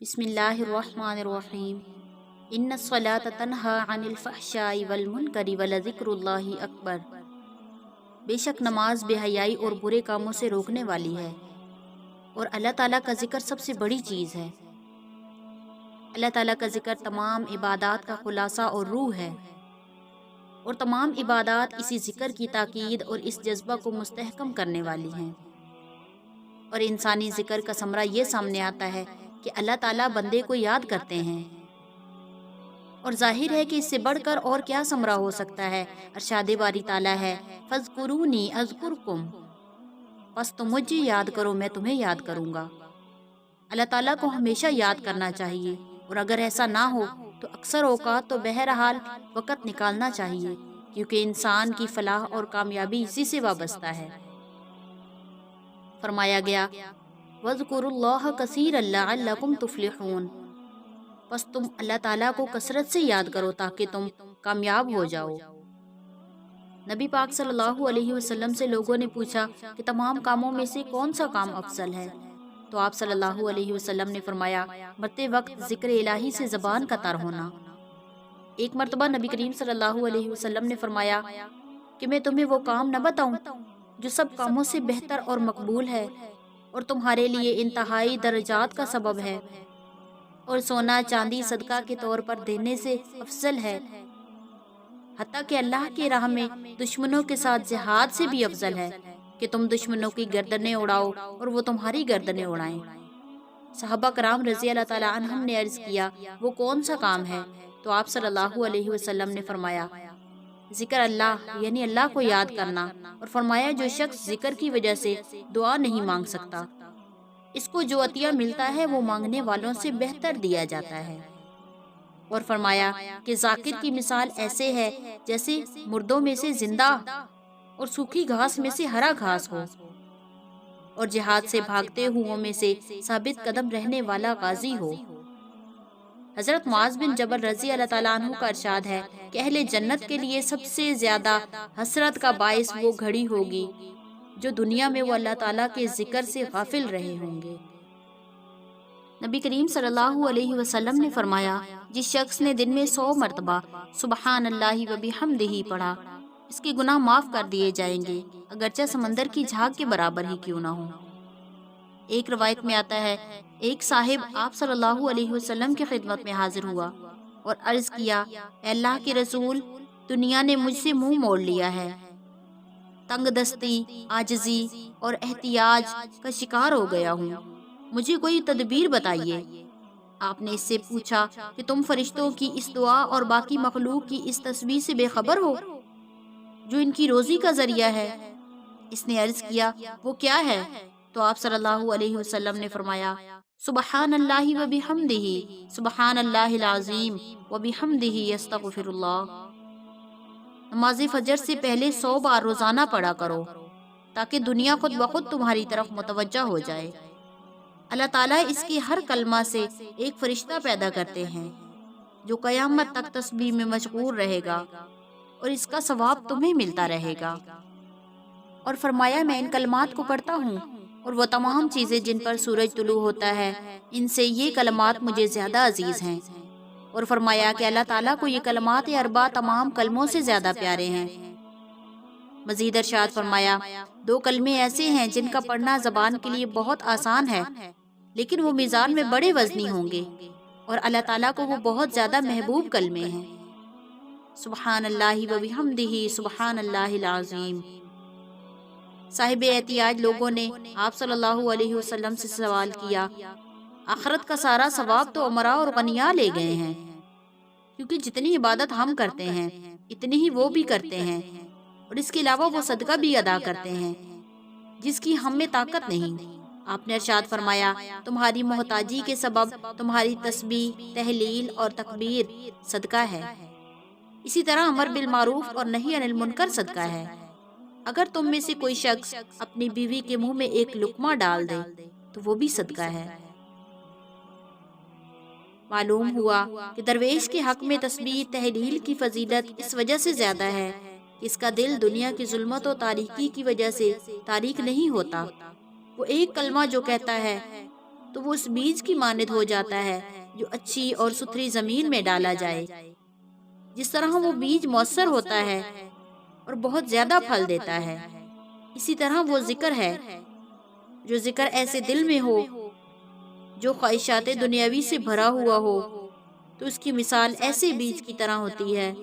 بسم اللہ الرحمن الرحیم ان الصلاۃ تنہا عن الفحشاء والمنکر ولذکر اللہ اکبر۔ بے شک نماز بے حیائی اور برے کاموں سے روکنے والی ہے، اور اللہ تعالیٰ کا ذکر سب سے بڑی چیز ہے۔ اللہ تعالیٰ کا ذکر تمام عبادات کا خلاصہ اور روح ہے، اور تمام عبادات اسی ذکر کی تاکید اور اس جذبہ کو مستحکم کرنے والی ہیں۔ اور انسانی ذکر کا ثمرہ یہ سامنے آتا ہے کہ اللہ تعالیٰ بندے کو یاد کرتے ہیں، اور ظاہر ہے کہ اس سے بڑھ کر اور کیا ثمرہ ہو سکتا ہے۔ ارشاد باری تعالیٰ ہے فَاذْكُرُونِي أَذْكُرْكُمْ، پس تم مجھے یاد کرو میں تمہیں یاد کروں گا۔ اللہ تعالیٰ کو ہمیشہ یاد کرنا چاہیے، اور اگر ایسا نہ ہو تو اکثر اوقات تو بہرحال وقت نکالنا چاہیے، کیونکہ انسان کی فلاح اور کامیابی اسی سے وابستہ ہے۔ فرمایا گیا وَاذْكُرُوا اللَّهَ كَثِيرًا لَعَلَّكُمْ تُفْلِحُونَ، پس تم اللہ تعالیٰ کو کثرت سے یاد کرو تاکہ تم کامیاب ہو جاؤ۔ نبی پاک صلی اللہ علیہ وسلم سے لوگوں نے پوچھا کہ تمام کاموں میں سے کون سا کام افضل ہے؟ تو آپ صلی اللہ علیہ وسلم نے فرمایا مرتے وقت ذکر الہی سے زبان کا تر ہونا۔ ایک مرتبہ نبی کریم صلی اللہ علیہ وسلم نے فرمایا کہ میں تمہیں وہ کام نہ بتاؤں جو سب کاموں سے بہتر اور مقبول ہے، اور تمہارے لیے انتہائی درجات کا سبب ہے، اور سونا چاندی صدقہ کے طور پر دینے سے افضل ہے، حتیٰ کہ اللہ کی راہ میں دشمنوں کے ساتھ جہاد سے بھی افضل ہے کہ تم دشمنوں کی گردنیں اڑاؤ اور وہ تمہاری گردنیں اڑائیں۔ صحابہ کرام رضی اللہ تعالیٰ عنہم نے عرض کیا وہ کون سا کام ہے؟ تو آپ صلی اللہ علیہ وسلم نے فرمایا ذکر اللہ، یعنی اللہ کو یاد کرنا، اور فرمایا جو شخص ذکر کی وجہ سے دعا نہیں مانگ سکتا، اس کو جو عطیہ ملتا ہے وہ مانگنے والوں سے بہتر دیا جاتا ہے۔ اور فرمایا کہ ذاکر کی مثال ایسے ہے جیسے مردوں میں سے زندہ اور سوکھی گھاس میں سے ہرا گھاس ہو، اور جہاد سے بھاگتے ہوں میں سے ثابت قدم رہنے والا غازی ہو۔ حضرت معاذ بن جبل رضی اللہ تعالیٰ عنہ کا ارشاد ہے کہ اہل جنت کے لیے سب سے زیادہ حسرت کا باعث وہ گھڑی ہوگی جو دنیا میں وہ اللہ تعالیٰ کے ذکر سے غافل رہے ہوں گے۔ نبی کریم صلی اللہ علیہ وسلم نے فرمایا جس شخص نے دن میں 100 مرتبہ سبحان اللہ و بحمدہ پڑھا، اس کے گناہ معاف کر دیے جائیں گے، اگرچہ سمندر کی جھاگ کے برابر ہی کیوں نہ ہو۔ ایک روایت میں آتا ہے ایک صاحب آپ صلی اللہ علیہ وسلم کی خدمت میں حاضر ہوا اور عرض کیا اے اللہ کے رسول، دنیا نے مجھ سے منہ موڑ لیا ہے، تنگ دستی، عاجزی اور احتیاج کا شکار ہو گیا ہوں، مجھے کوئی تدبیر بتائیے۔ آپ نے اس سے پوچھا کہ تم فرشتوں کی اس دعا اور باقی مخلوق کی اس تسبیح سے بے خبر ہو جو ان کی روزی کا ذریعہ ہے؟ اس نے عرض کیا وہ کیا ہے؟ تو آپ صلی اللہ علیہ وسلم نے فرمایا سبحان اللہ و بحمدہ، سبحان اللہ العظیم و بحمدہ استغفر اللہ۔ نماز فجر سے پہلے 100 بار روزانہ پڑھا کرو تاکہ دنیا خود بخود تمہاری طرف متوجہ ہو جائے۔ اللہ تعالیٰ اس کے ہر کلمہ سے ایک فرشتہ پیدا کرتے ہیں جو قیامت تک تسبیح میں مشغول رہے گا، اور اس کا ثواب تمہیں ملتا رہے گا۔ اور فرمایا میں ان کلمات کو پڑھتا ہوں اور وہ تمام چیزیں جن پر سورج طلوع ہوتا ہے ان سے یہ کلمات مجھے زیادہ عزیز ہیں۔ اور فرمایا کہ اللہ تعالیٰ کو یہ کلمات اربع تمام کلموں سے زیادہ پیارے ہیں۔ مزید ارشاد فرمایا 2 کلمے ایسے ہیں جن کا پڑھنا زبان کے لیے بہت آسان ہے لیکن وہ میزان میں بڑے وزنی ہوں گے، اور اللہ تعالیٰ کو وہ بہت زیادہ محبوب کلمے ہیں، سبحان اللہ و بحمدہ سبحان اللہ العظیم۔ صاحب احتیاج لوگوں نے آپ صلی اللہ علیہ وسلم سے سوال کیا آخرت کا سارا ثواب تو امراء اور غنیاء لے گئے ہیں، کیونکہ جتنی عبادت ہم کرتے ہیں اتنی ہی وہ بھی کرتے ہیں، اور اس کے علاوہ وہ صدقہ بھی ادا کرتے ہیں جس کی ہم میں طاقت نہیں۔ آپ نے ارشاد فرمایا تمہاری محتاجی کے سبب تمہاری تسبیح، تحلیل اور تکبیر صدقہ ہے، اسی طرح امر بالمعروف اور نہی عن المنکر صدقہ ہے۔ اگر تم میں سے کوئی شخص اپنی بیوی کے منہ میں ایک لقمہ ڈال دے تو وہ بھی صدقہ ہے۔ معلوم ہوا کہ درویش کے حق میں تسبیح تحلیل کی فضیلت اس وجہ سے زیادہ ہے کہ اس کا دل دنیا کی ظلمت و تاریکی کی وجہ سے تاریک نہیں ہوتا۔ وہ ایک کلمہ جو کہتا ہے تو وہ اس بیج کی مانند ہو جاتا ہے جو اچھی اور ستھری زمین میں ڈالا جائے۔ جس طرح وہ بیج مؤثر ہوتا ہے اور بہت زیادہ پھل دیتا ہے، اسی طرح وہ ذکر ہے جو ذکر ایسے دل میں ہو جو خواہشات دنیاوی سے بھرا ہوا ہو، تو اس کی مثال ایسے بیج کی طرح ہوتی ہے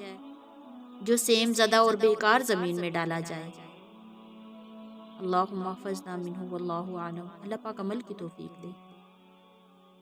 جو سیم زدہ اور بیکار زمین میں ڈالا جائے۔ اللہم احفظنا منہ واللہ اعلم۔ اللہ پاک عمل کی توفیق دے۔